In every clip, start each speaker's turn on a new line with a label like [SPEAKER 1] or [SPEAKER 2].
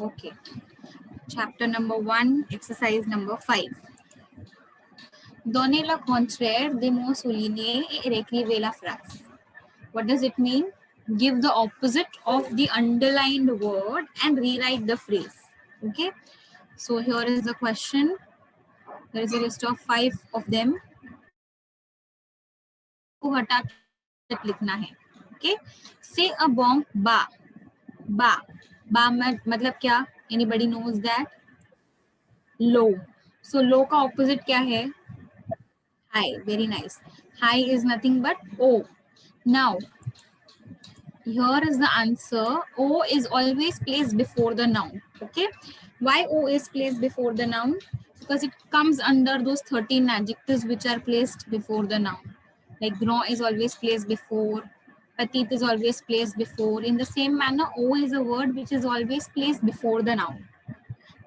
[SPEAKER 1] Okay. Chapter number 1, exercise number 5. Donner le contraire des mots soulignés et réécrivez la phrase. What does it mean? Give the opposite of the underlined word and rewrite the phrase. Okay. So here is the question. There is a list of 5 of them. को हटा के लिखना है. Okay. Say a bong ba. Ba. Ba मतलब क्या? Anybody knows that? Low. So low का opposite क्या है? High. Very nice. High is nothing but O. Now, here is the answer. O is always placed before the noun. Okay. Why O is placed before the noun? Because it comes under those 13 adjectives which are placed before the noun. Like grand is always placed before. Petite is always placed before. In the same manner, O is a word which is always placed before the noun.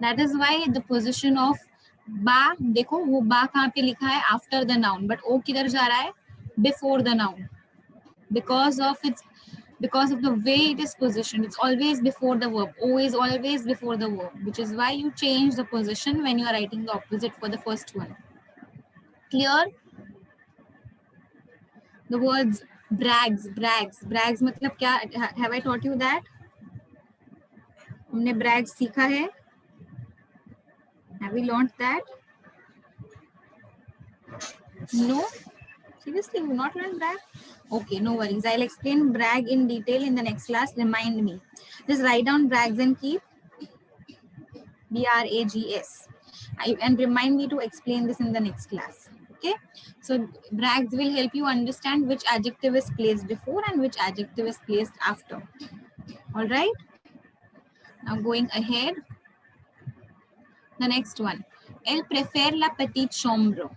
[SPEAKER 1] That is why the position of बा, देखो वो बा कहाँ पे लिखा है? After the noun, but ओ किधर जा रहा है? Before the noun. Because of the way it is positioned, it's always before the verb. O is always before the verb, which is why you change the position when you are writing the opposite for the first one. Clear? The words brags मतलब क्या? Have I taught you that? हमने brags सीखा है? Have we learned that? No? Seriously, you not learned brag? Okay, no worries. I'll explain brag in detail in the next class. Remind me. Just write down brags and keep BRAGS. And remind me to explain this in the next class. Okay. So brags will help you understand which adjective is placed before and which adjective is placed after. All right. Now going ahead. The next one. Elle préfère la petite chambre.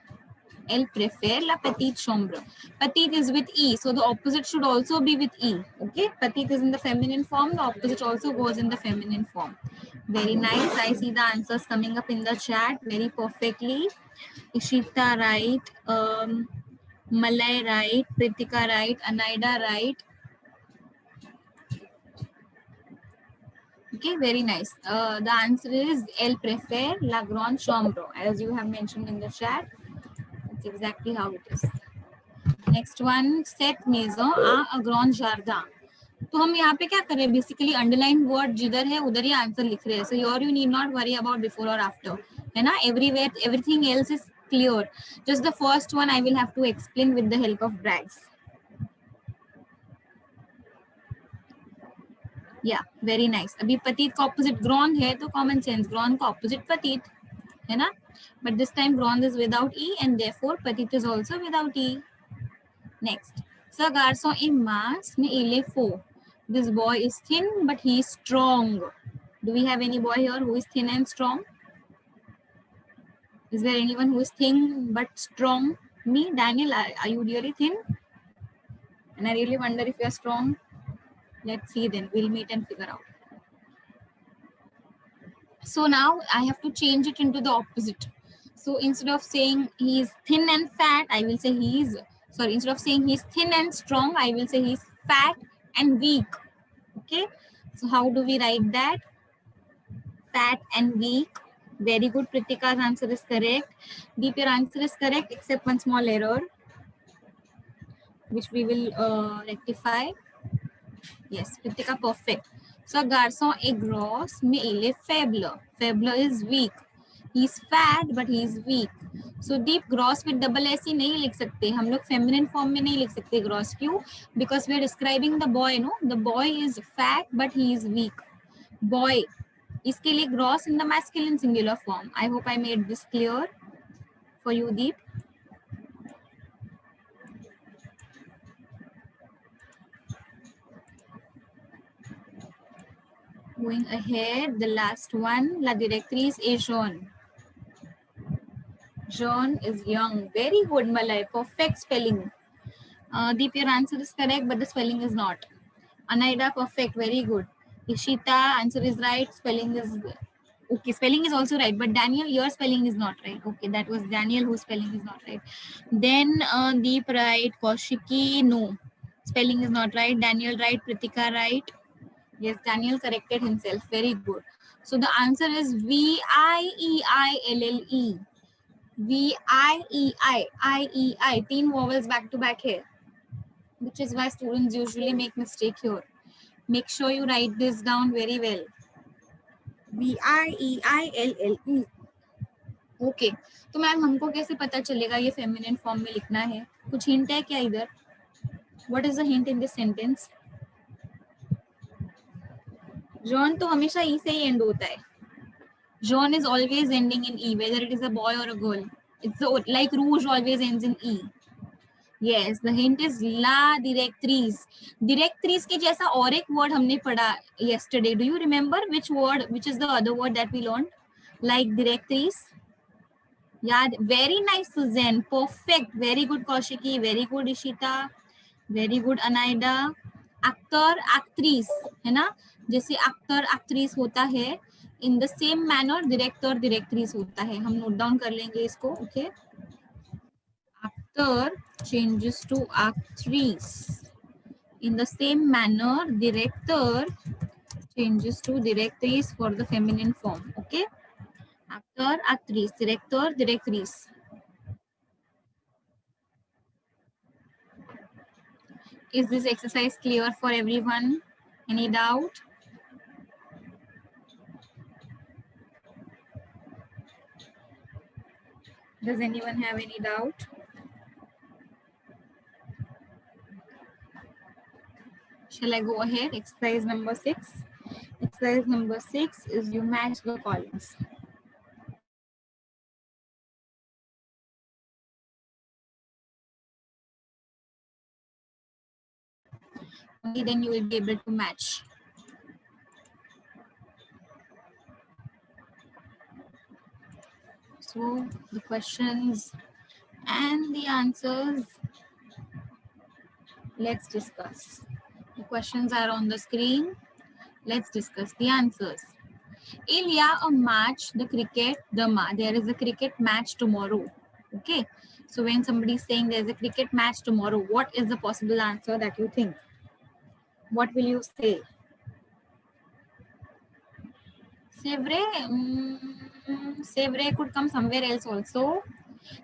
[SPEAKER 1] Elle préfère la petite chambre. Petite is with E, so the opposite should also be with E. Okay, petite is in the feminine form, the opposite also goes in the feminine form. Very nice. I see the answers coming up in the chat very perfectly. Ishita right, Malay right, Pritika right, Anaida right. Okay, very nice. The answer is Elle préfère la grande chambre, as you have mentioned in the chat. That's exactly how it is. Next one, cette maison a un grand jardin. तो हम यहाँ पे क्या कर रहे हैं? Basically underline word जिधर है उधर ही आंसर लिख रहे हैं. So your you need not worry about before और आफ्टर, है ना? Everywhere everything else is clear. Just the first one I will have to explain with the help of brags. Yeah very nice. अभी पतित का opposite ग्रॉन है तो common sense ग्रॉन का ऑपोजिट पतित है ना, बट दिस टाइम ग्रॉन is without E and therefore पतित is also without E. Next, ce garçon est mince mais il est faux. This boy is thin but he is strong. Do we have any boy here who is thin and strong? Is there anyone who is thin but strong? Me, Daniel, are you really thin? And I really wonder if you are strong. Let's see then. We'll meet and figure out. So now I have to change it into the opposite. So instead of saying he is thin and fat, I will say he is, sorry, instead of saying he is thin and strong, I will say he is fat and weak. Okay. So how do we write that? Fat and weak. Very good. Pritika's answer is correct. Deep, your answer is correct except one small error, which we will rectify. Yes, Pritika, perfect. So garçon est gros, mais il est faible. Faible is weak. He is fat, but he is weak. So deep gross with double S ही नहीं लिख सकते. हम लोग feminine form में नहीं लिख सकते gross. क्यों? Because we are describing the boy, no? The boy is fat, but he is weak. Boy. इसके लिए gross in the masculine singular form. I hope I made this clear for you, Deep. Going ahead, the last one, la directrice est jaune. Jaune is young. Very good, Malay. Perfect spelling. Deep, your answer is correct, but the spelling is not. Anaida, perfect. Very good. Ishita, answer is right. Spelling is okay. Spelling is also right, but Daniel, your spelling is not right. Okay, that was Daniel whose spelling is not right. Then Deep right. Kaushiki, no. Spelling is not right. Daniel right. Pritika right. Yes, Daniel corrected himself. Very good. So the answer is VIEILLE. VIEI. Teen vowels back to back here, which is why students usually make mistake here. Make sure you write this down very well. VIEILLE. Okay, तो ma'am हमको कैसे पता चलेगा ये feminine form में लिखना है? कुछ हिंट है क्या इधर? What is the hint in this sentence? जॉन तो हमेशा ई से ही एंड होता है. जॉन is always ending in E, whether it is a boy or a girl. It's like रूज always ends in E. Yes, the hint is ला डायरेक्ट्रिस. डायरेक्ट्रिस के जैसा और एक वर्ड हमने पढ़ा yesterday. Do you remember which word, which is the other word that we learned like directrice? याद? Very nice Suzanne, perfect, very good Kaushiki, very good Ishita, very good Anaida. Actor actress है ना, जैसे एक्टर एक्ट्रेस होता है, in the same manner director directress होता है. हम note down कर लेंगे इसको. Okay, actor changes to actress. In the same manner, director changes to directrice for the feminine form. Okay, actor, actress, director, directrice. Is this exercise clear for everyone? Any doubt? Does anyone have any doubt? Shall I go ahead? Exercise number 6. Exercise number 6 is you match the columns. Only then you will be able to match. So the questions and the answers, let's discuss. The questions are on the screen. Let's discuss the answers. Ilya, a match, the cricket, there is a cricket match tomorrow. Okay, so when somebody is saying there's a cricket match tomorrow, what is the possible answer that you think? What will you say? Sevre? Sevre could come somewhere else also.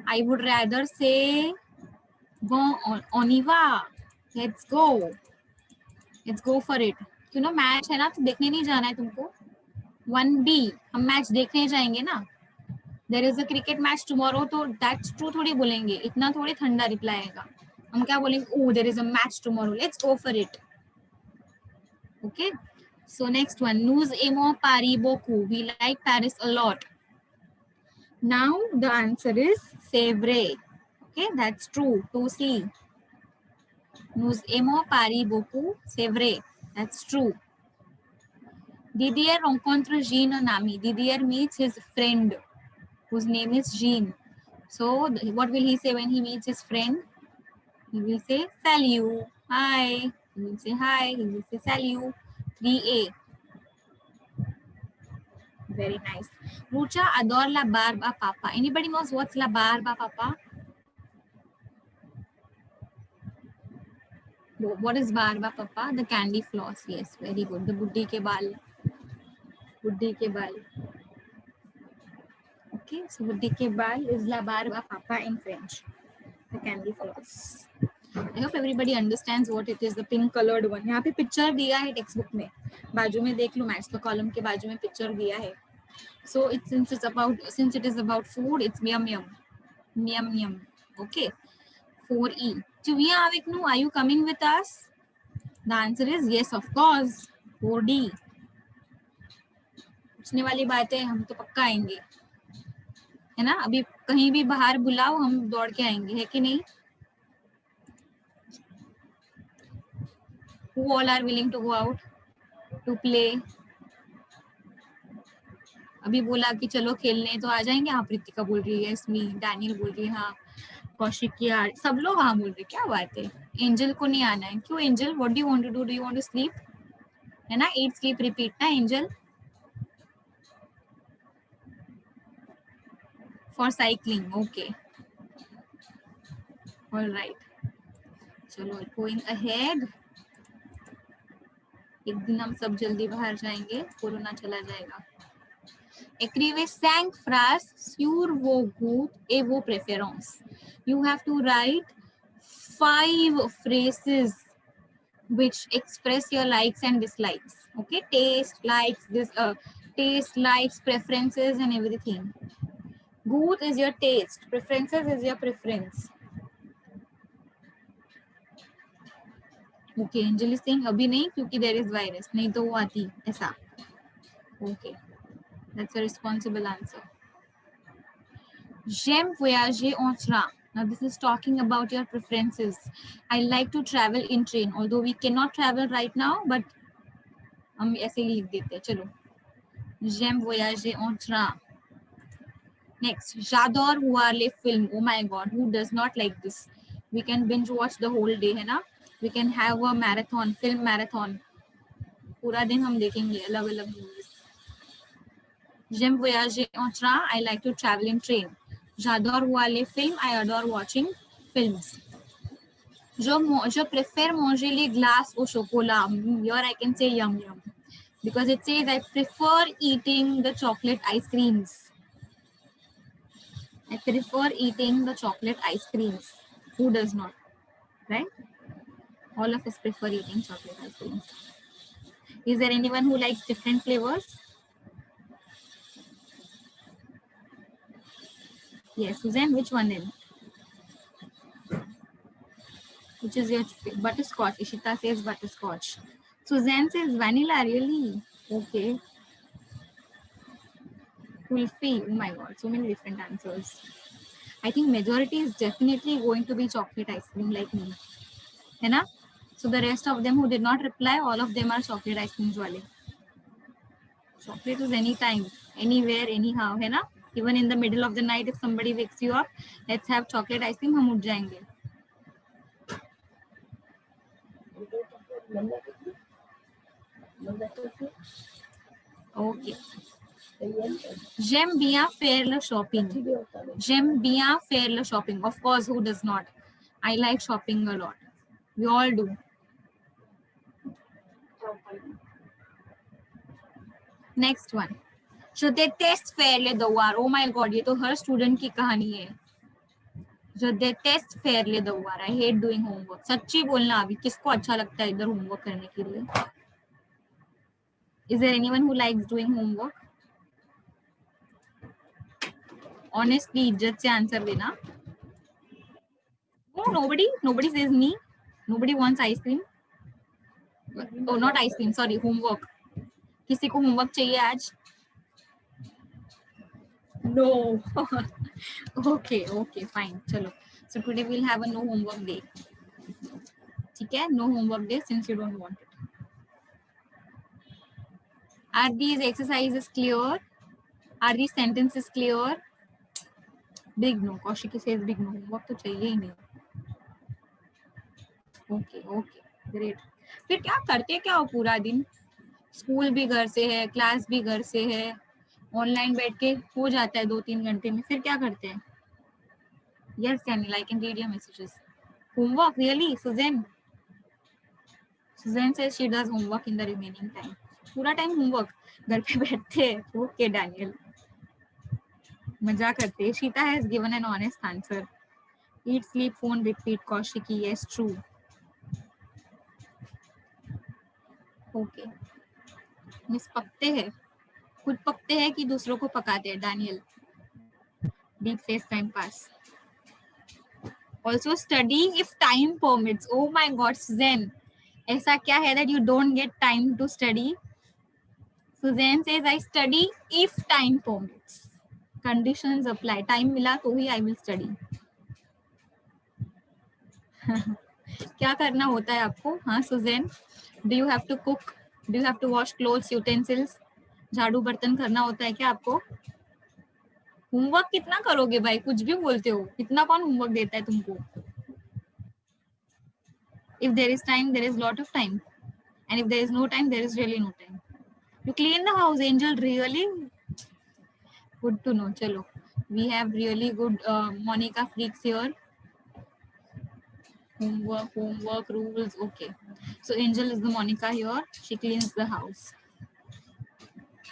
[SPEAKER 1] I would rather say go on Oniva. Let's go for it. You know match है ना, तो देखने नहीं जाना है तुमको. 1B, हम match देखने जाएंगे ना. There is a cricket match tomorrow, तो दैट्स ट्रू थोड़ी बोलेंगे, इतना थोड़ी ठंडा रिप्लाई आएगा. हम क्या बोलेंगे? Oh, there is a match tomorrow, let's go for it. Okay, so next one, नूज एमो पारी बोकू, we like Paris a lot. Now the answer is सेवरे. Okay, that's true. 2C. नूज एमो पारी बोकू सेवरे, that's true. Didier rencontre Jean Nami. Didier meets his friend whose name is Jean. So what will he say when he meets his friend? He will say salut. Hi. He will say hi. He will say salut. 3A. Very nice. Rucha adore la barba papa. Anybody knows what's la barba papa? What is barba papa? The candy floss. Yes, very good. The buddhi ke baal. Buddhi ke baal. Okay, so buddhi ke baal is la barba papa in French. The candy floss. I hope everybody understands what it is. The pink colored one. यहाँ पे picture दिया है text book में, बाजू में देख लो, maths का column के बाजू में पिक्चर दिया है. So since it is about food, it's yum yum, yum yum. Okay, 4E. Chuvia Aviknu, are you coming with us? The answer is yes, of course. 4D. पूछने वाली बात है, हम तो पक्का आएंगे, है ना. अभी कहीं भी बाहर बुलाओ, हम दौड़ के आएंगे, है कि नहीं? Who all are willing to go out to play? अभी बोला कि चलो खेलने, तो आ जाएंगे. हाँ, प्रीतिका बोल रही है, स्मी, डैनियल बोल रही है, हाँ, कौशिक की, सब लोग हाँ बोल रहे. क्या बात है. एंजल को नहीं आना है. क्यों Angel? What do you want to do? Do you want to sleep? है ना, ईट स्लीप रिपीट ना Angel. For cycling. Okay, alright, चलो गोइंग अहेड. एक दिन हम सब जल्दी बाहर जाएंगे, कोरोना चला जाएगा. Écrivez 5 phrases sur vos goûts et vos préférences. You have to write 5 phrases which express your likes and dislikes. Okay, taste, likes, preferences, and everything. Goût is your taste, preferences is your preference. Okay, Angel is saying अभी नहीं क्योंकि there is virus, नहीं तो वो आती ऐसा. Okay, that's a responsible answer. J'aime voyager en train. Now this is talking about your preferences. I like to travel in train, although we cannot travel right now, but हम ऐसे ही लिख देते हैं. चलो, j'aime voyager en train. Next, j'adore voir les films. Oh my God, who does not like this? We can binge watch the whole day, है ना? We can have a marathon, film marathon. पूरा दिन हम देखेंगे अलग अलग movies. J'aime voyager en train. I like to travel in train. J'adore voir les films. I adore watching films. Je préfère manger les glaces au chocolat. Here I can say yum yum. Because it says I prefer eating the chocolate ice creams. I prefer eating the chocolate ice creams. Who does not? Right? All of us prefer eating chocolate ice creams. Is there anyone who likes different flavors? Yes, Suzanne, which one then? Which is your butterscotch? Ishita says butterscotch. Suzanne says vanilla, really? Okay. Kulfi, oh my God, so many different answers. I think majority is definitely going to be chocolate ice cream like me. है ना? So the rest of them who did not reply, all of them are chocolate ice creams wale. Chocolate is anytime, anywhere, anyhow, है ना? Even in the middle of the night, if somebody wakes you up, let's have chocolate ice cream, हम उठ जाएंगे. Okay. J'aime bien faire le shopping. J'aime bien faire le shopping. Of course, who does not? I like shopping a lot. We all do. Next one. Je déteste faire les devoirs. Oh my God, ये तो हर student की कहानी है. Je déteste faire les devoirs. I hate doing homework. सच्ची बोलना अभी किसको अच्छा लगता है इधर homework करने के लिए? Is there anyone who likes doing homework? Honestly, इज्जत से answer देना. No, nobody says me. Nobody wants ice cream. Oh, not ice cream. Sorry, homework. किसी को homework चाहिए आज? No. Okay, fine. चलो. So today we'll have a no homework day. ठीक है? No homework day since you don't want it. Are these exercises clear? Are these sentences clear? Big no. Kaushiki says big no. Homework तो चाहिए ही नहीं. Okay, great. फिर क्या करते क्या हो पूरा दिन? स्कूल भी घर से है, क्लास भी घर से है, ऑनलाइन बैठ के हो जाता है 2-3 घंटे में. फिर क्या करते हैं? Yes, Daniel, I can read your messages. Homework, really? Suzanne says she does homework in the remaining time. पूरा टाइम homework घर पे बैठते हैं. Okay, Daniel. मजा करते हैं. Shita has given an honest answer. Eat, sleep, phone, repeat. Kaushiki, yes, true. Okay. Miss पकते हैं. खुद पकते हैं कि दूसरों को पकाते हैं. Daniel. Deep says time pass. Also study if time permits. Oh my God, Suzanne. ऐसा क्या है that you don't get time to study? Suzanne says I study if time permits. Conditions apply. Time मिला तो ही I will study. क्या करना होता है आपको? हाँ Suzanne, do you have to cook? Do you have to wash clothes, utensils? झाड़ू बर्तन करना होता है क्या आपको? होमवर्क कितना करोगे भाई? कुछ भी बोलते हो. कितना कौन होमवर्क देता है तुमको? If there is time, there is lot of time. And if there is no time, there is really no time. You clean the house, Angel, really? Good to know. Chalo. We have really good Monica freaks here. Homework rules. Okay. So Angel is the Monica here. She cleans the house.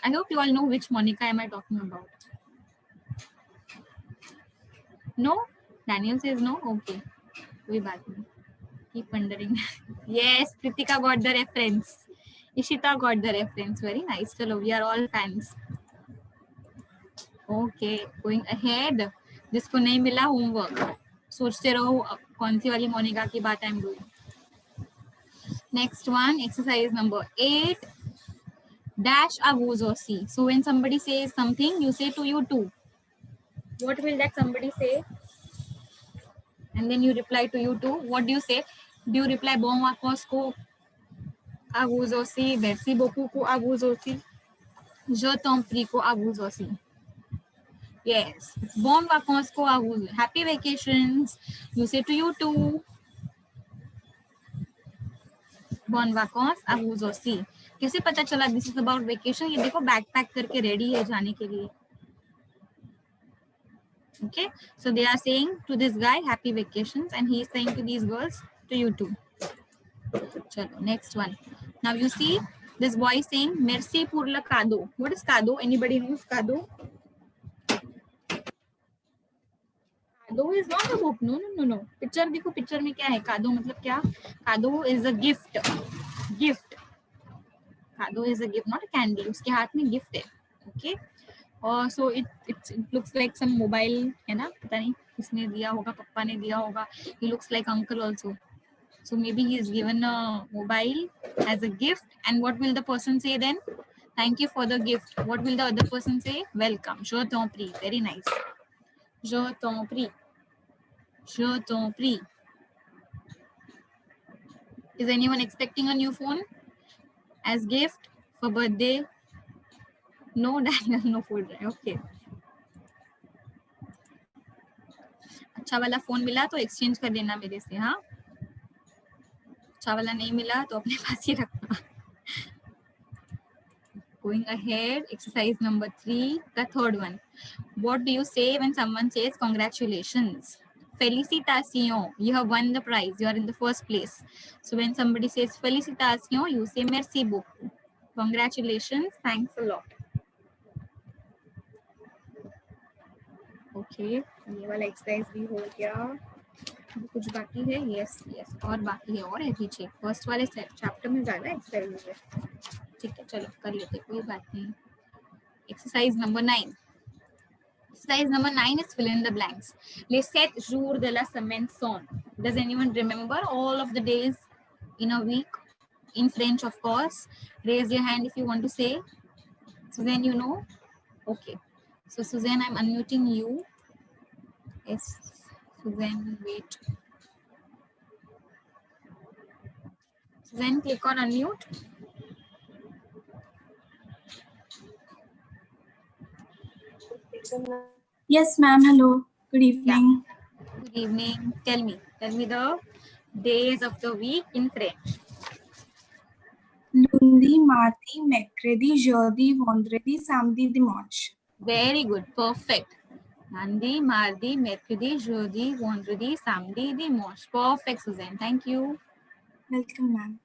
[SPEAKER 1] I hope you all know which Monica am I talking about. No? Daniel says no? Okay. कोई बात नहीं. Keep wondering. Yes, Pritika got the reference. Ishita got the reference. Very nice. Chalo, we are all fans. Okay, going ahead. जिसको नहीं मिला homework, सोचते रहो कौन सी वाली मोनिका की बात I'm doing. Next one, exercise number 8. Dash a goes or see. So when somebody says something, you say to you too. What will that somebody say? And then you reply to you too. What do you say? Do you reply bon vacances ko à vous aussi, merci beaucoup ko à vous aussi, je t'en prie ko à vous aussi. Yes, bon vacances ko à vous. Happy vacations. You say to you too. Bon vacances à vous aussi. कैसे पता चला this is about vacation? ये देखो bag pack करके ready है जाने के लिए. Okay, so they are saying to this guy happy vacations and he is saying to these girls to you too. Chalo, next one. Now you see this boy saying merci pour le cadeau. What is cadeau? Anybody knows cadeau? Cadeau is not a book. No. Picture देखो picture में क्या है? Cadeau मतलब क्या? Cadeau is a gift. Gift. Cadeau is a gift, not a candy. उसके हाथ में gift है. Okay. So it looks like some mobile है ना? पता नहीं किसने दिया होगा, पप्पा ने दिया होगा. He looks like uncle also. So maybe he is given a mobile as a gift. And what will the person say then? Thank you for the gift. What will the other person say? Welcome. Je t'en prie. Very nice. Je t'en prie. Je t'en prie. Is anyone expecting a new phone as gift for birthday? No, Daniel, no food. Okay. अच्छा वाला phone मिला तो exchange कर देना मेरे से. हाँ, अच्छा वाला नहीं मिला तो अपने पास ही रखना. Going ahead, exercise number 3, the third one. What do you say when someone says congratulations? Felicitations, you have won the prize, you are in the first place. So when somebody says felicitations, you say merci beaucoup. Congratulations, thanks a lot. Okay, ये वाला exercise भी हो गया. कुछ बाकी है? Yes, और बाकी है, और है पीछे. फर्स्ट वाले चैप्टर में ज्यादा एक्सरसाइज है. ठीक है, चलो कर लेते, कोई बात नहीं. Exercise number 9. Exercise number 9 is fill in the blanks. Les 7 jours de la semaine sont. Does anyone remember all of the days in a week? In French, of course. Raise your hand if you want to say. Suzanne, you know? Okay. So Suzanne, I'm unmuting you. Yes, Suzanne, wait. Suzanne, click on unmute.
[SPEAKER 2] Yes, ma'am. Hello. Good evening.
[SPEAKER 1] Yeah. Good evening. Tell me the days of the week in French.
[SPEAKER 2] Lundi, mardi, mercredi, jeudi, vendredi, samedi, dimanche.
[SPEAKER 1] Very good. Perfect. Lundi, mardi, mercredi, jeudi, vendredi, samedi, dimanche. Perfect, Suzanne. Thank you.
[SPEAKER 2] Welcome, ma'am.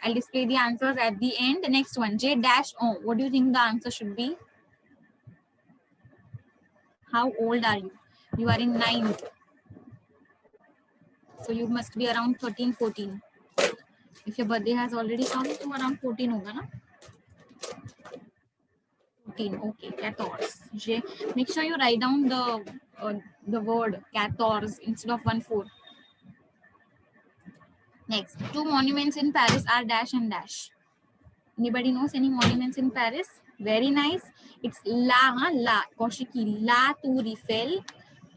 [SPEAKER 1] I'll display the answers at the end. The next one, J-O. What do you think the answer should be? How old are you? You are in 9th. So you must be around 13, 14. If your birthday has already come, to around 14 hoga na? 14, okay. 14. J. Make sure you write down the word 14 instead of 14. Next, 2 monuments in Paris are dash and dash. Anybody knows any monuments in Paris? Very nice. It's La Kaushiki, La Tour Eiffel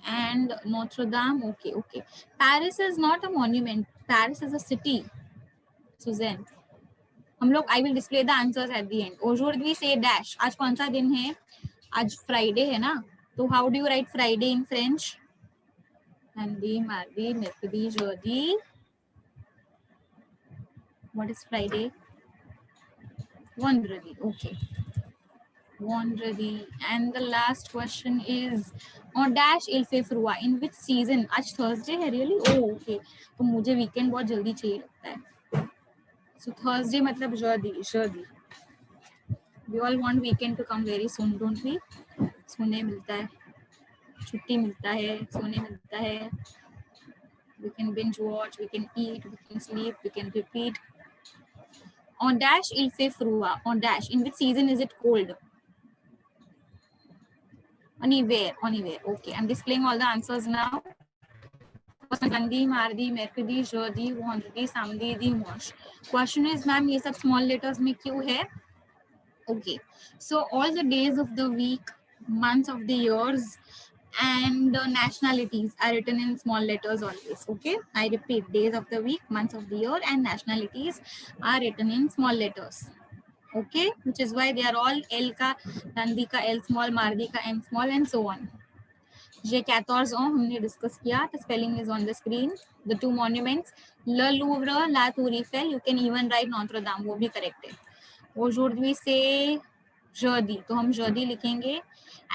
[SPEAKER 1] and Notre Dame. Okay. Paris is not a monument. Paris is a city. Suzanne. I will display the answers at the end. Aujourd'hui say dash. आज कौन सा दिन है? आज Friday है ना? So how do you write Friday in French? Lundi, mardi, mercredi, jeudi. What is Friday? Vendredi. Okay. Wandery. And the last question is on dash ilfif हुआ in which season? आज Thursday है really? Oh okay. तो मुझे weekend बहुत जल्दी चाहिए लगता है. So Thursday मतलब जल्दी. We all want weekend to come very soon, don't we? सोने मिलता है, छुट्टी मिलता है, सोने मिलता है. We can binge watch, we can eat, we can sleep, we can repeat. On dash ilfif हुआ. On dash in which season is it cold? Anywhere. Okay, I'm displaying all the answers now. Gandhi, Mardi, Mercredi, Jodi, Wandredi, Samdi, the Mosh. Question is, ma'am, ये सब small letters में क्यों है? Okay, so all the days of the week, months of the years, and nationalities are written in small letters always. Okay, I repeat, days of the week, months of the year, and nationalities are written in small letters. Okay, which is why they are all L का, Nandi का L small, Mardi का M small, and so on. J 14 हमने discuss किया. The spelling is on the screen. The two monuments, Le Louvre, La Tour Eiffel. You can even write Notre Dame, वो भी correct है. Aujourd'hui c'est jeudi, तो हम jeudi लिखेंगे.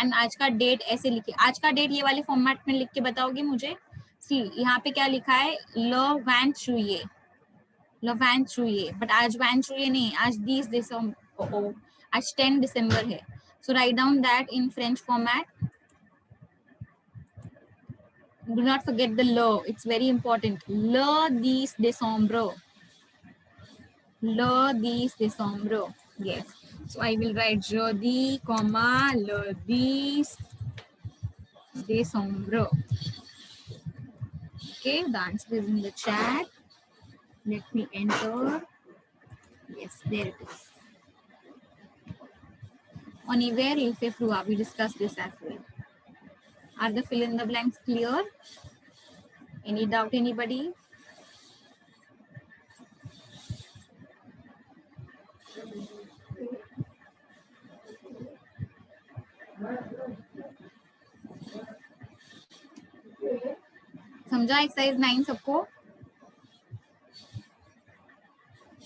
[SPEAKER 1] And आज का डेट ऐसे लिखे. आज का डेट ये वाले फॉर्मेट में लिख के बताओगे मुझे. See, यहाँ पे क्या लिखा है? Le 20 juillet. Le 20 juillet. But आज 20 juillet नहीं, आज 10 दिसंबर. आज 10 दिसंबर है. So write down that in French format. Do not forget the le. It's very important. Le 10 décembre. Le 10 décembre. Yes. So I will write jeudi, comma, le 10 décembre. Okay, the answer is in the chat. Let me enter. Yes, there it is. On hiver il fait froid. We discussed this as well. Are the fill in the blanks clear? Any doubt, anybody? समझा exercise 9 सबको?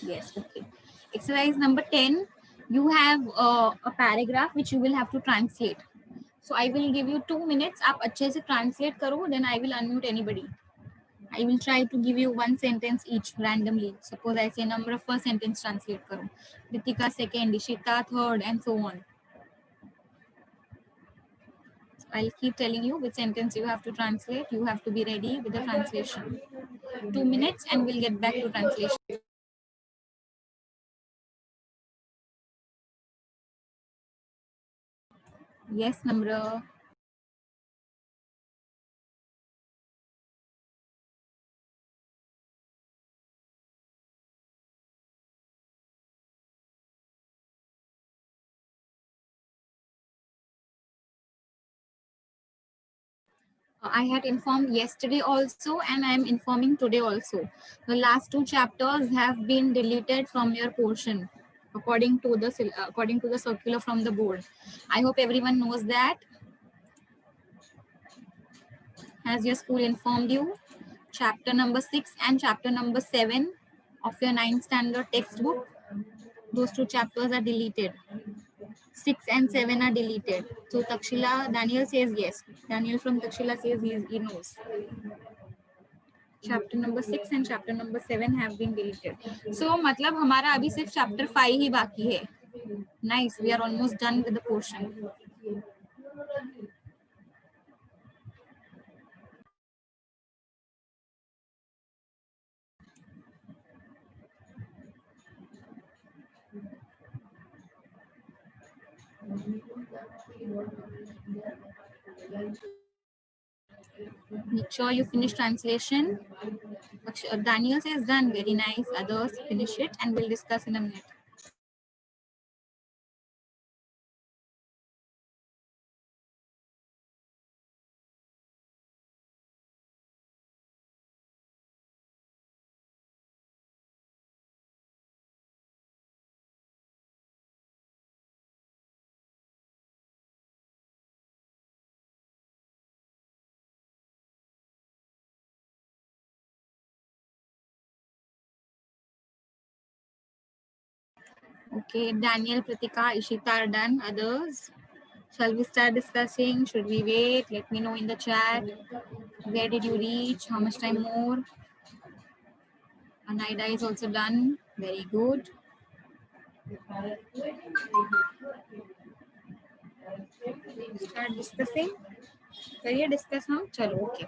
[SPEAKER 1] Yes, okay. Exercise number 10, you have a paragraph which you will have to translate. So I will give you 2 minutes. आप अच्छे से translate करो, then I will unmute anybody. I will try to give you one sentence each randomly. Suppose I say number first sentence translate करो. Ritika second, Ishita third, and so on. So I'll keep telling you which sentence you have to translate. You have to be ready with the translation. 2 minutes and we'll get back to translation. Yes, Namra. I had informed yesterday also, and I am informing today also. The last 2 chapters have been deleted from your portion according to the circular from the board. I hope everyone knows that. Has your school informed you? Chapter number 6 and chapter number 7 of your 9th standard textbook, those 2 chapters are deleted. 6 and 7 are deleted. So Takshila, Daniel says yes. Daniel from Takshila says he knows. Chapter number 6 and chapter number 7 have been deleted. So मतलब हमारा अभी सिर्फ chapter 5 ही बाकी है. Nice, we are almost done with the portion. Make sure you finish translation. Daniel says done, very nice. Others finish it and we'll discuss in a minute. Okay, Daniel, Pritika, Ishita are done. Others? Shall we start discussing? Should we wait? Let me know in the chat. Where did you reach? How much time more? Anaida is also done. Very good. Start discussing. Career discuss now. Chalo, okay.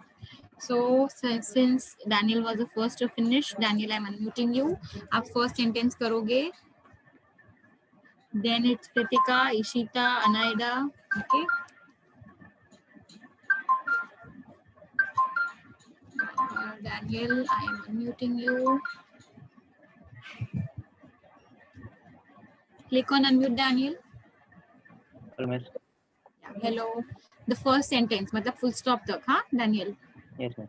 [SPEAKER 1] So since Daniel was the first to finish, Daniel, I'm unmuting you. आप first sentence करोगे. Then it's Pritika, Ishita, Anaida. Okay. Daniel, I am unmuting you. Click on unmute, Daniel.
[SPEAKER 3] Miss.
[SPEAKER 1] Hello. The first sentence, मतलब full stop तक, हाँ, Daniel.
[SPEAKER 3] Yes, ma'am.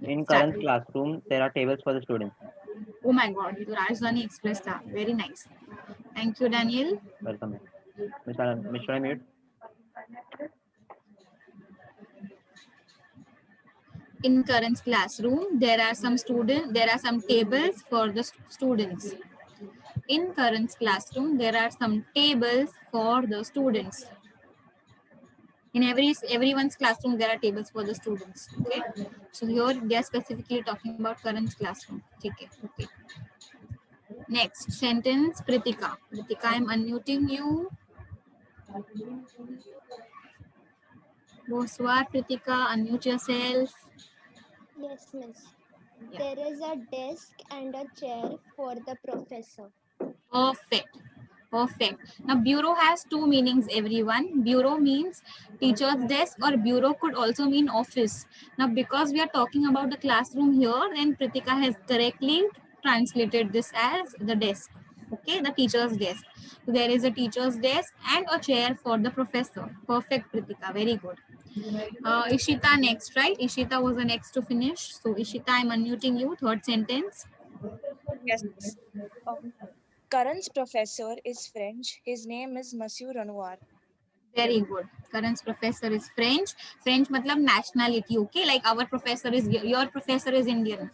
[SPEAKER 3] In
[SPEAKER 1] Start.
[SPEAKER 3] current classroom, there are tables for the students.
[SPEAKER 1] Oh my God, ये तो राजधानी express था. Very nice. Thank you, Daniel.
[SPEAKER 3] Welcome, ma'am. Miss, should I mute?
[SPEAKER 1] In current classroom, there are some tables for the students. In current classroom, there are some tables for the students. In everyone's classroom, there are tables for the students. Okay. So here they are specifically talking about current classroom. Okay. Okay. Next sentence, Pritika. Pritika, I'm unmuting you. Bonsoir, Pritika. Unmute yourself.
[SPEAKER 4] Yes, miss.
[SPEAKER 1] Yeah.
[SPEAKER 4] There is a desk and a chair for the professor.
[SPEAKER 1] Perfect. Perfect. Now, bureau has two meanings, everyone. Bureau means teacher's desk, or bureau could also mean office. Now, because we are talking about the classroom here, then Pritika has correctly translated this as the desk. Okay, the teacher's desk. So there is a teacher's desk and a chair for the professor. Perfect, Pritika. Very good. Ishita next, right? Ishita was the next to finish. So, Ishita, I'm unmuting you. Third sentence.
[SPEAKER 5] Yes. Karan's professor is French. His name is Monsieur Renoir.
[SPEAKER 1] Very good. Karan's professor is French. French matlab nationality, okay? Like our professor is, your professor is Indian.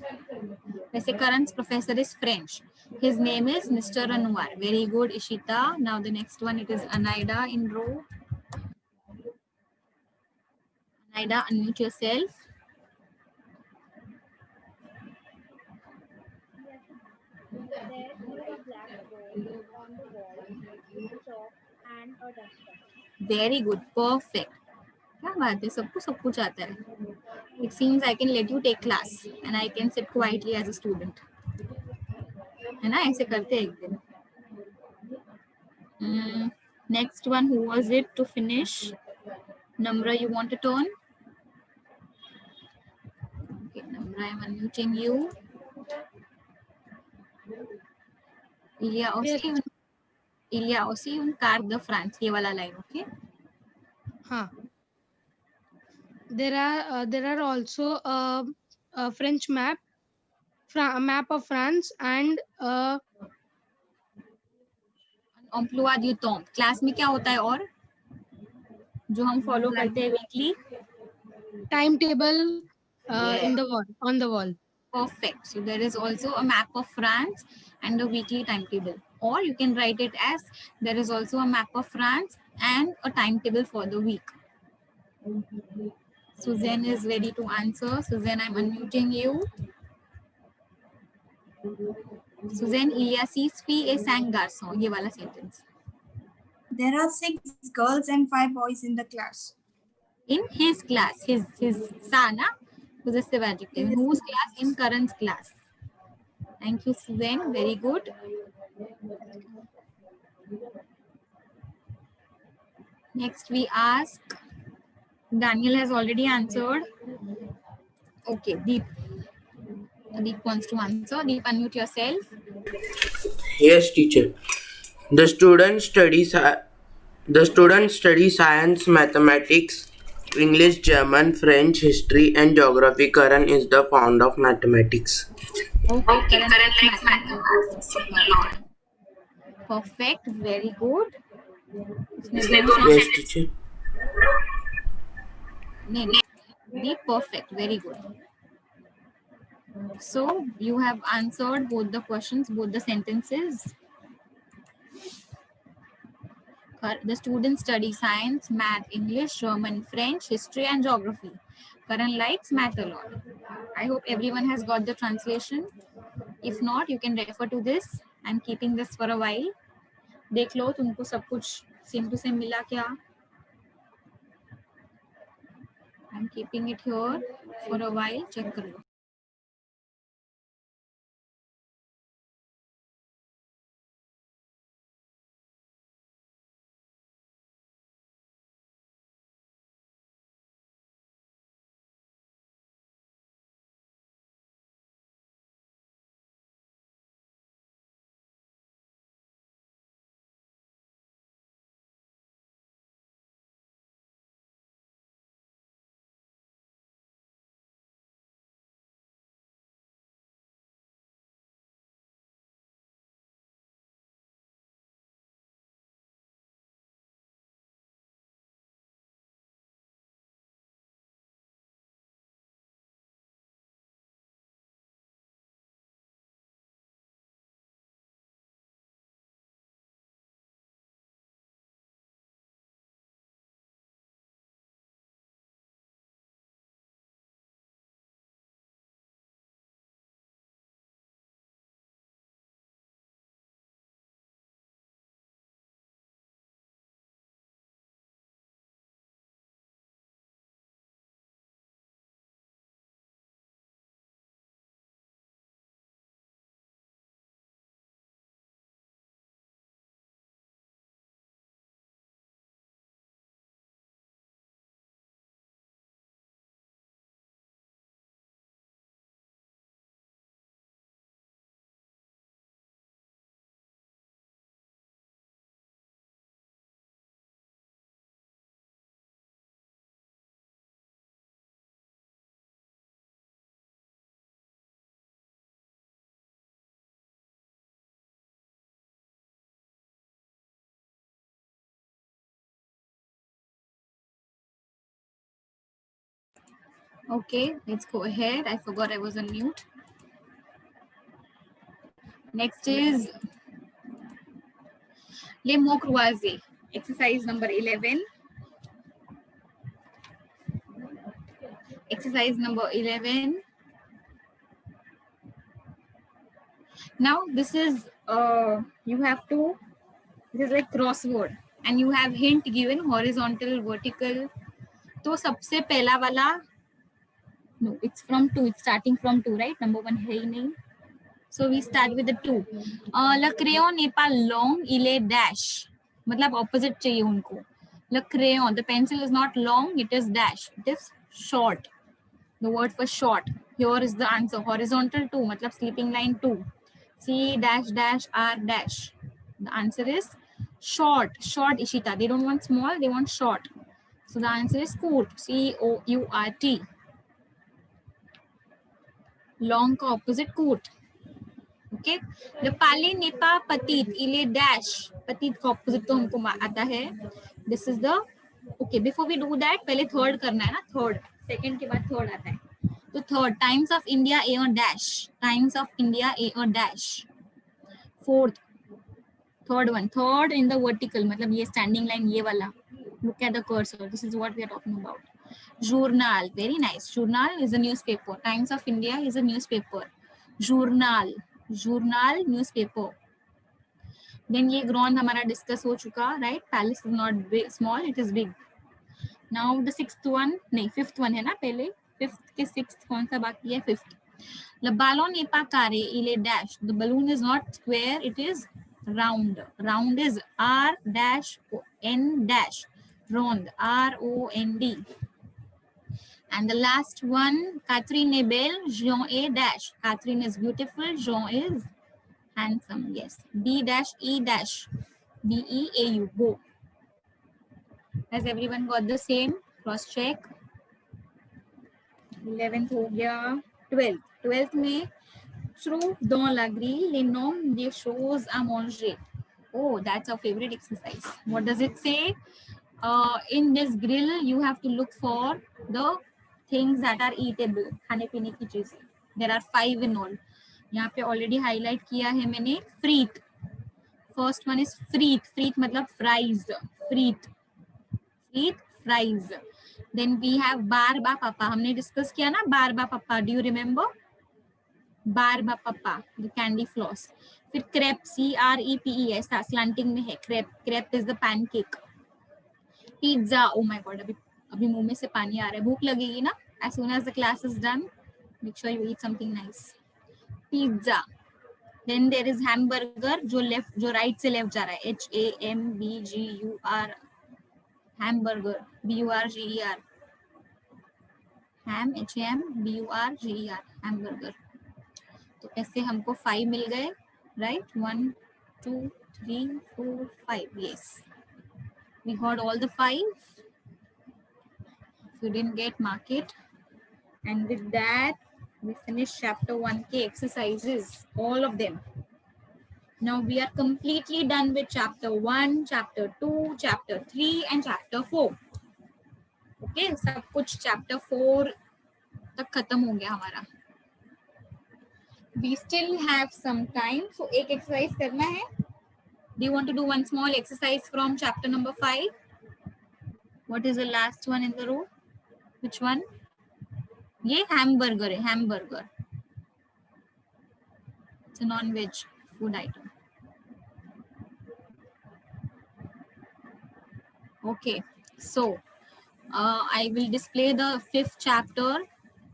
[SPEAKER 1] Let's say Karan's professor is French. His name is Mr. Renoir. Very good, Ishita. Now the next one, it is Anaida in row. Anaida, unmute yourself.
[SPEAKER 4] There is a blackboard on the wall, chalk and a duster.
[SPEAKER 1] Very good. Perfect. क्या बात है, सबको सब कुछ आता है. It seems I can let you take class and I can sit quietly as a student. है ना, ऐसे करते हैं एक दिन. Next one, who was it to finish? Namra, you want a turn? Okay, Namra, I'm unmuting you. Ilya Ossi, Carte de France, ये वाला line, okay?
[SPEAKER 6] हाँ. There are also a French map, a map of France, and
[SPEAKER 1] Emploi du temps. Class में क्या होता है और जो हम follow करते हैं weekly?
[SPEAKER 6] timetable
[SPEAKER 1] Yeah.
[SPEAKER 6] on the wall.
[SPEAKER 1] Perfect. So there is also a map of France and a weekly timetable. Or you can write it as there is also a map of France and a timetable for the week. Suzanne is ready to answer. Suzanne, I'm unmuting you. Suzanne, il y a 6 filles et 5 garçons. ये वाला sentence.
[SPEAKER 2] There are 6 girls and 5 boys in the class.
[SPEAKER 1] In his class, his son, possessive adjective. In whose class? In Karan's class. Thank you, Suzanne. Very good. Next, we ask. Daniel has already answered. Okay, Deep. Deep wants to answer. Deep, unmute yourself.
[SPEAKER 7] Yes, teacher. The students study science, mathematics, English, German, French, history, and geography. Karan is the fond of mathematics.
[SPEAKER 1] Okay, Karan likes mathematics. Perfect. Very good.
[SPEAKER 7] Yes, teacher.
[SPEAKER 1] Deep, perfect. Very good. So you have answered both the questions, both the sentences. The students study science, math, English, German, French, history, and geography. Karan likes math a lot. I hope everyone has got the translation. If not, you can refer to this. I'm keeping this for a while. देख लो तुमको सब कुछ same to same मिला क्या? I'm keeping it here for a while. Check कर लो. Okay, let's go ahead. I forgot I was on mute. Next is Les mots croisés. Exercise number 11. Exercise number 11. Now this is you have to, this is like crossword and you have hint given horizontal, vertical. तो सबसे पहला वाला, no, it's from 2, it's starting from 2, right? Number 1 है ही नहीं. So we start with the 2. Le crayon n'est pas long, il est dash. मतलब opposite चाहिए उनको. Le crayon, the pencil is not long, it is dash. It is short. The word for short. Here is the answer. Horizontal 2, मतलब sleeping line 2. C dash dash R dash. The answer is short. Short, Ishita. They don't want small, they want short. So the answer is court. C-O-U-R-T. Long का opposite court. Okay. Le palais n'est pas petite, il est dash. Petite का opposite तो हमको आता है. This is the, okay, before we do that, पहले third करना है ना, third. Second के बाद third आता है. तो third, Times of India A or dash. Times of India A or dash. Fourth, third one, third in the vertical, मतलब ये standing line ये वाला. Look at the cursor. This is what we are talking about. Journal, very nice. Journal is a newspaper. Times of India is a newspaper. Journal, journal, newspaper. Then ये grand हमारा discuss हो चुका, right? Palace is not big, small, it is big. Now the sixth one, नहीं, fifth one है ना पहले. Fifth के sixth कौन सा बाकी है? Fifth. Le ballon n'est pas carré, il est dash. The balloon is not square, it is round. Round is R dash N dash. Rond, R-O-N-D. And the last one, Catherine est belle, Jean est dash. Catherine is beautiful, Jean is handsome. Yes. B dash E dash. B-E-A-U. Go. Has everyone got the same? Cross check. 11th हो गया. 12th. 12th में trouve dans la grille les noms des choses à manger. Oh, that's our favorite exercise. What does it say? In this grill, you have to look for the things that are eatable. खाने पीने की चीजें. There are 5 in all. यहाँ पे already highlight किया है मैंने. Frites. First one is फ्रीत. फ्रीत मतलब fries. फ्रीत. फ्रीत fries. Then we have barba papa. हमने डिस्कस किया ना barba papa. Do you remember? Barba papa, the candy floss. फिर crepe, CREPE, ऐसा slanting में है. Crepe. Crepe is the pancake. Pizza. Oh my god, अभी मुंह में से पानी आ रहा है. भूख लगेगी ना? As soon as the class is done, make sure you eat something nice. Pizza. Then there is hamburger, जो right से left जा रहा है. HAMBGUR. Hamburger. BURGER. Ham, HAMBURGER. Hamburger. तो ऐसे हमको 5 मिल गए, right? 1 2 3 4 5. Yes, we got all the 5. If you didn't get, mark it. And with that we finished chapter 1K exercises, all of them. Now we are completely done with chapter 1, chapter 2, chapter 3 and chapter 4. Okay, सब कुछ chapter 4 तक खत्म हो गया हमारा. We still have some time, so एक exercise करना है. Do you want to do one small exercise from chapter number 5? What is the last one in the row? Which one? ये hamburger है, hamburger. It's a non-veg food item. Okay, so I will display the 5th chapter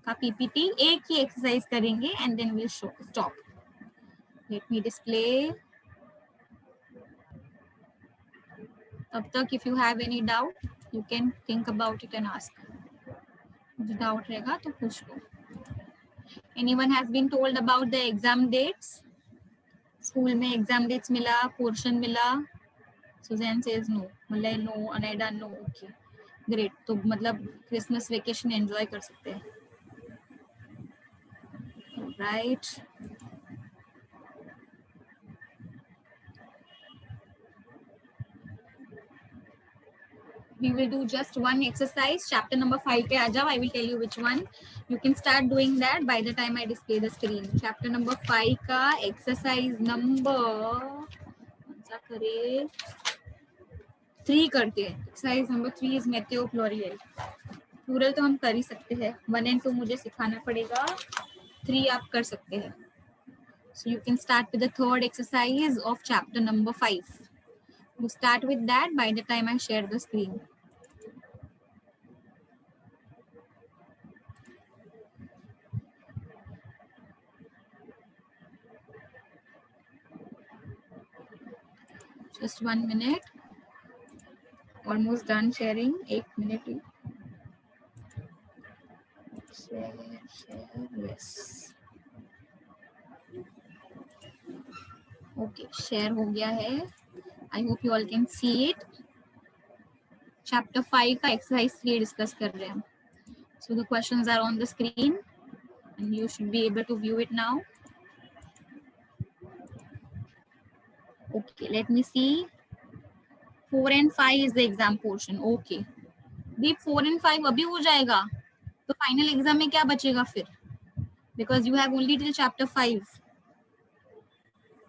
[SPEAKER 1] का PPT. एक ही exercise करेंगे and then we'll stop. Let me display. तब तक if you have any doubt, you can think about it and ask. मुझे doubt रहेगा तो पूछ लो. Anyone has been told about the exam dates? School में exam dates मिला, portion मिला. Suzanne says no. Malay no, Anaida no. Okay, great. तो मतलब Christmas vacation enjoy कर सकते हैं. Right. We will do just one exercise. Chapter number 5 पे आ जाओ. I will tell you which one. You can start doing that by the time I display the screen. Chapter number 5 का exercise number कौन सा करे? 3 करते हैं. Exercise number 3 is Meteo Plural. Plural तो हम कर ही सकते हैं. 1 and 2 मुझे सिखाना पड़ेगा. 3 आप कर सकते हैं. So you can start with the third exercise of chapter number 5. You start with that by the time I share the screen. Just 1 minute. Almost done sharing. 1 minute. Share, yes. Okay, share हो गया है. I hope you all can see it. Chapter 5 का exercise 3 discuss कर रहे हैं. So the questions are on the screen and you should be able to view it now. Okay, let me see. 4 and 5 is the exam portion. Okay. Deep 4 and 5 अभी हो जाएगा. तो final exam में क्या बचेगा फिर? Because you have only till chapter 5.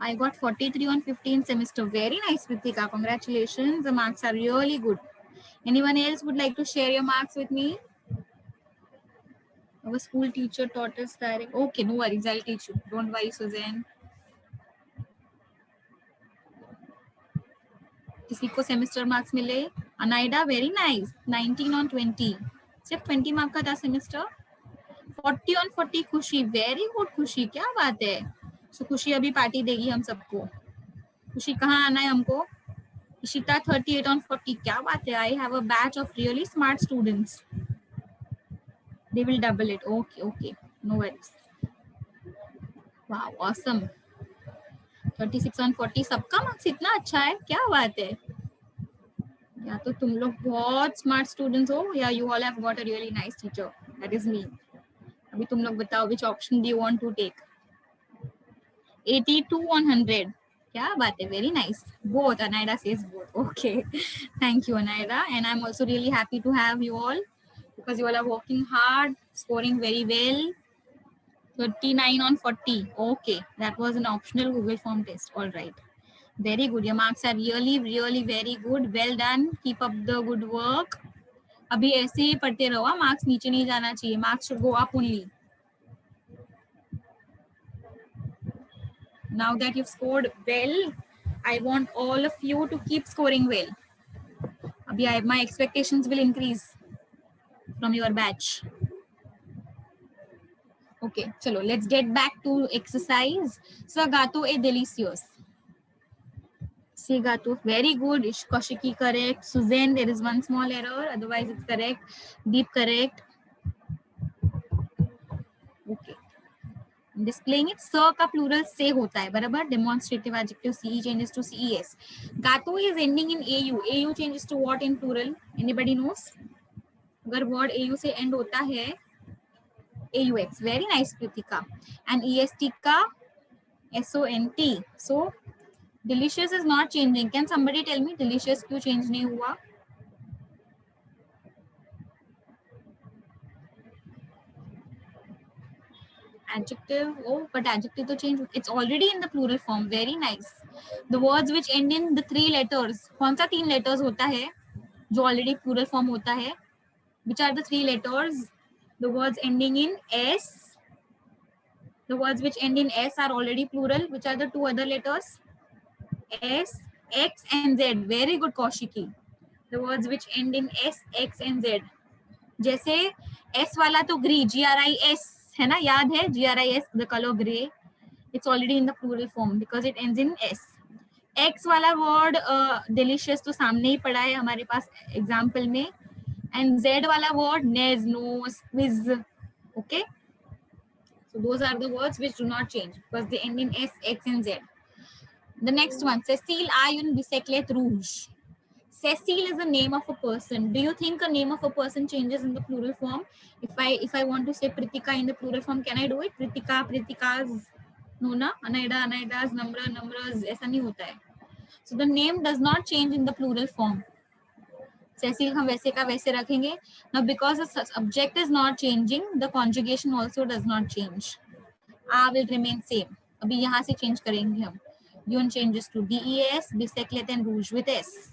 [SPEAKER 1] I got 43 on 15 semester. Very nice, Ritika. Congratulations. The marks are really good. Anyone else would like to share your marks with me? Our school teacher taught us direct. Okay, no worries. I'll teach you. Don't worry, Suzanne. किसी को semester marks मिले? अनाइडा, very nice. 19 on 20. सिर्फ 20 mark का था semester. 40 on 40 खुशी. Very good खुशी. क्या बात है. So खुशी अभी पार्टी देगी हम सबको. खुशी कहाँ आना है हमको? इशिता 38 on 40. क्या बात है. I have a batch of really smart students. They will double it. Okay, okay. No worries. Wow, awesome. 36 on 40. सबका मार्क्स इतना अच्छा है. क्या बात है. या तो तुम लोग बहुत स्मार्ट स्टूडेंट्स हो या you all have got a really nice teacher. That is me. अभी तुम लोग बताओ which option do you want to take? 82 on 100. क्या बात है. Very nice. Both. Anaida says both. Okay. Thank you, Anaida. And I'm also really happy to have you all because you all are working hard, scoring very well. 39 on 40. Okay. That was an optional Google form test. All right. Very good. Your marks are really, really very good. Well done. Keep up the good work. अभी ऐसे ही पढ़ते रहो, marks नीचे नहीं जाना चाहिए. Marks should go up only. Now that you've scored well, I want all of you to keep scoring well. Abhi my expectations will increase from your batch. Okay, chalo, let's get back to exercise. Sagato e delicious. Sagato, very good. Kaushiki correct. Suzanne, there is one small error. Otherwise, it's correct. Deep correct. Okay. Displaying it. Sir का plural से होता है, बराबर. Demonstrative adjective ce changes to ces. Gato is ending in au. Au changes to what in plural? Anybody knows? अगर word au से end होता है, aux. Very nice, Kritika. And est का sont. So delicious is not changing. Can somebody tell me delicious क्यों change नहीं हुआ? Adjective, oh, but adjective to change, it's already in the plural form. Very nice. The words which end in the 3 letters, कौन सा 3 letters होता है जो already plural form होता है? Which are the 3 letters? The words ending in s. The words which end in s are already plural. Which are the 2 other letters? S, x and z. Very good, Kaushiki. The words which end in s, x and z. जैसे s वाला तो ग्री, GRIS है ना, याद है GRIS, the color grey. It's already in the plural form because it ends in s. X वाला word delicious तो सामने ही पड़ा है हमारे पास example में. And Z वाला word nez, nose, quiz. Okay. So those are the words which do not change because they end in s, x and z. The next one, Cécile a une bicyclette rouge. Cecile is the name of a person. Do you think a name of a person changes in the plural form? If I want to say Pritika in the plural form, can I do it? Pritika, Pritikas, no na? Anaida, Anaidas, Namra, Namras, ऐसा नहीं होता है. So the name does not change in the plural form. Cecile हम वैसे का वैसे रखेंगे. Now because the subject is not changing, the conjugation also does not change. A will remain same. अभी यहाँ से change करेंगे हम. Une changes to DES, bicyclette and rouge with S.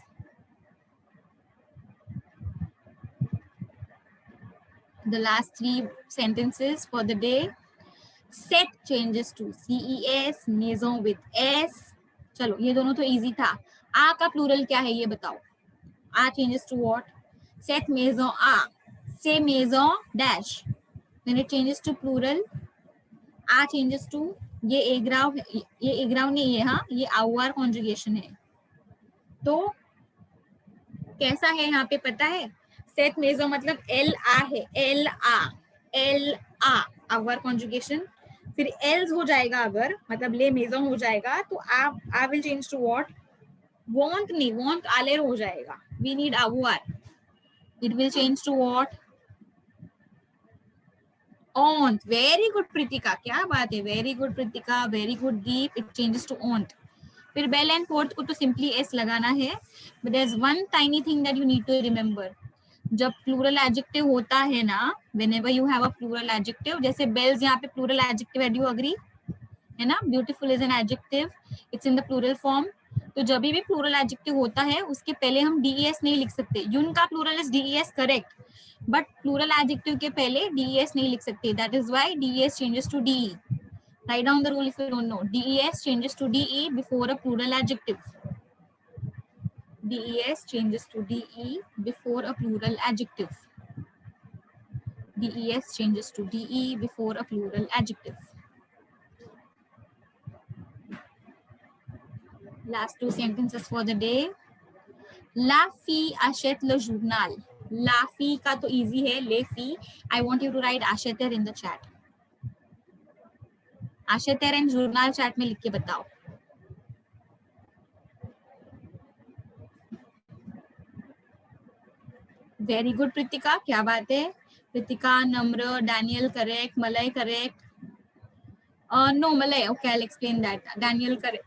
[SPEAKER 1] The last 3 sentences for the day. Set changes to CES, maison with S. चलो ये दोनों तो easy था. A का plural क्या है ये बताओ. A changes to what? Set maison A. Say maison dash. Then it changes to plural. A changes to ये एग्राव नहीं है, हाँ ये आउआर कॉन्जुगेशन है. तो कैसा है यहाँ पे पता है? सेट मेजो मतलब एल आ है, एल आ आवर कॉन्जुगेशन. फिर एल्स हो जाएगा अगर, मतलब ले मेजो हो जाएगा तो आ विल चेंज टू व्हाट? वॉन्ट नहीं, वॉन्ट आलेर हो जाएगा. वी नीड आवर. It will change to what? ऑन्ट. वेरी गुड प्रीतिका, क्या बात है. Very good Pritika, very good Deep. It changes to ऑन्ट. फिर बेल एंड फोर्थ को तो सिंपली एस लगाना है. But there is one tiny thing that you need to remember. जब प्लूरल एडजेक्टिव होता है ना, whenever you have a plural adjective, जैसे bells यहाँ पे plural adjective है, do you agree? है ना? Beautiful is an adjective, it's in the plural form. तो जब भी plural adjective होता है उसके पहले हम DES नहीं लिख सकते. Yun का plural is DES, correct, but plural adjective के पहले DES नहीं लिख सकते. That is why DES changes to DE. Write down the rule if you don't know. DES changes to DE before a plural adjective. DES changes to DE before a plural adjective. DES changes to DE before a plural adjective. Last 2 sentences for the day. La fille achète le journal. La fille का तो easy है, les filles. I want you to write acheter in the chat. Acheter and journal chat में लिख के बताओ. Very good Pritika, क्या बात है. प्रीतिका, नम्र, Daniel correct, Malay correct. No, Malay. Okay, I'll explain that. Daniel correct.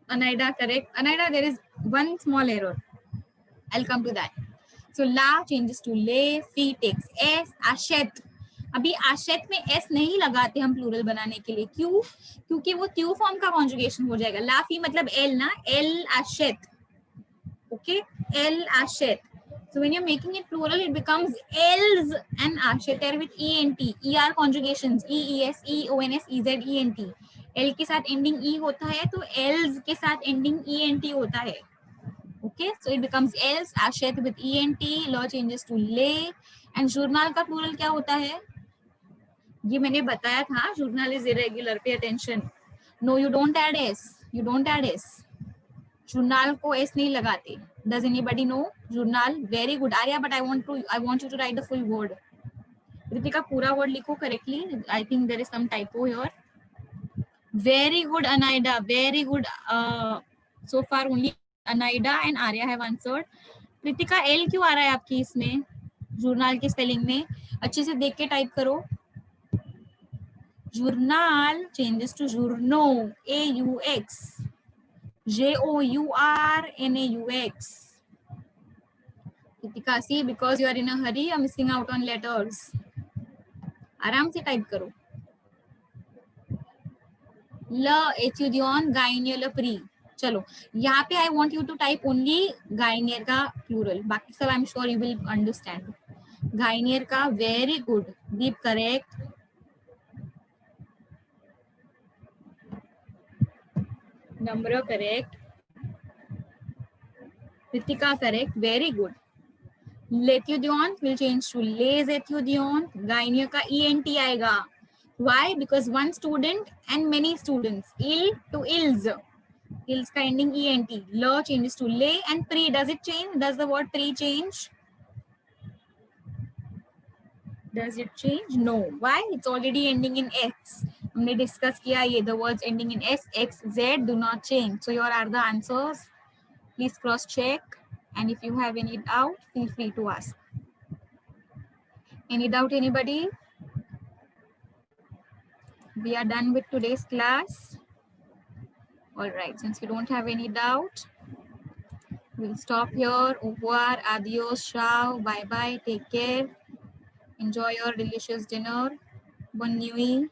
[SPEAKER 1] Anaida correct. Anaida, there is one small error. I'll come to that. So la changes to le, fi takes s, achète. अभी आशेत में S नहीं लगाते हम plural बनाने के लिए, क्यों? क्योंकि वो त्यू फॉर्म का कॉन्जुगेशन हो जाएगा। लाफी मतलब एल ना, एल आशेत, ओके, एल आशेत. So when you're making it plural, it becomes els and asheter with ent, er conjugations, ees, eons, ez, ent. l के साथ ending e होता है तो els के साथ ending ent होता है. Okay, so it becomes els, ashet with ent, law changes to lay. And journal का plural क्या होता है? ये मैंने बताया था, journal is irregular, pay attention. No, you don't add s, you don't add s. journal को s नहीं लगाते. Does anybody know journal? Very good, Arya. But I want you to write the full word. Ritika, पूरा word लिखो correctly. I think there is some typo here. Very good, Anaida. Very good. So far only Anaida and Arya have answered. Ritika, L क्यों आ रहा है आपकी इसमें journal के spelling में? अच्छे से देख के टाइप करो. Journal changes to journo, A-U-X. Journaux. Ritika, see, because you are in a hurry, you are missing out on letters. आराम से टाइप करो. ल एचुदियन गाइनियर प्री. चलो यहाँ पे I want you to type only गाइनियर का प्लूरल, बाकी सब I'm sure you will understand. गाइनियर का very good, deep correct. Number correct. Ritika correct, very good. Lethudion will change to les ethudion. Gainier का ent आएगा. Why? Because one student and many students. Il to ils. Ils का ending ent. L changes to lay and pre. Does it change? Does the word pre change? Does it change? No. Why? It's already ending in x. हमने discuss किया ये. The words ending in s, x, z do not change. So here are the answers. Please cross check. And if you have any doubt, feel free to ask. Any doubt, anybody? We are done with today's class. All right, since you don't have any doubt, we'll stop here. Au revoir, adios, ciao, bye-bye, take care. Enjoy your delicious dinner. Bonne nuit.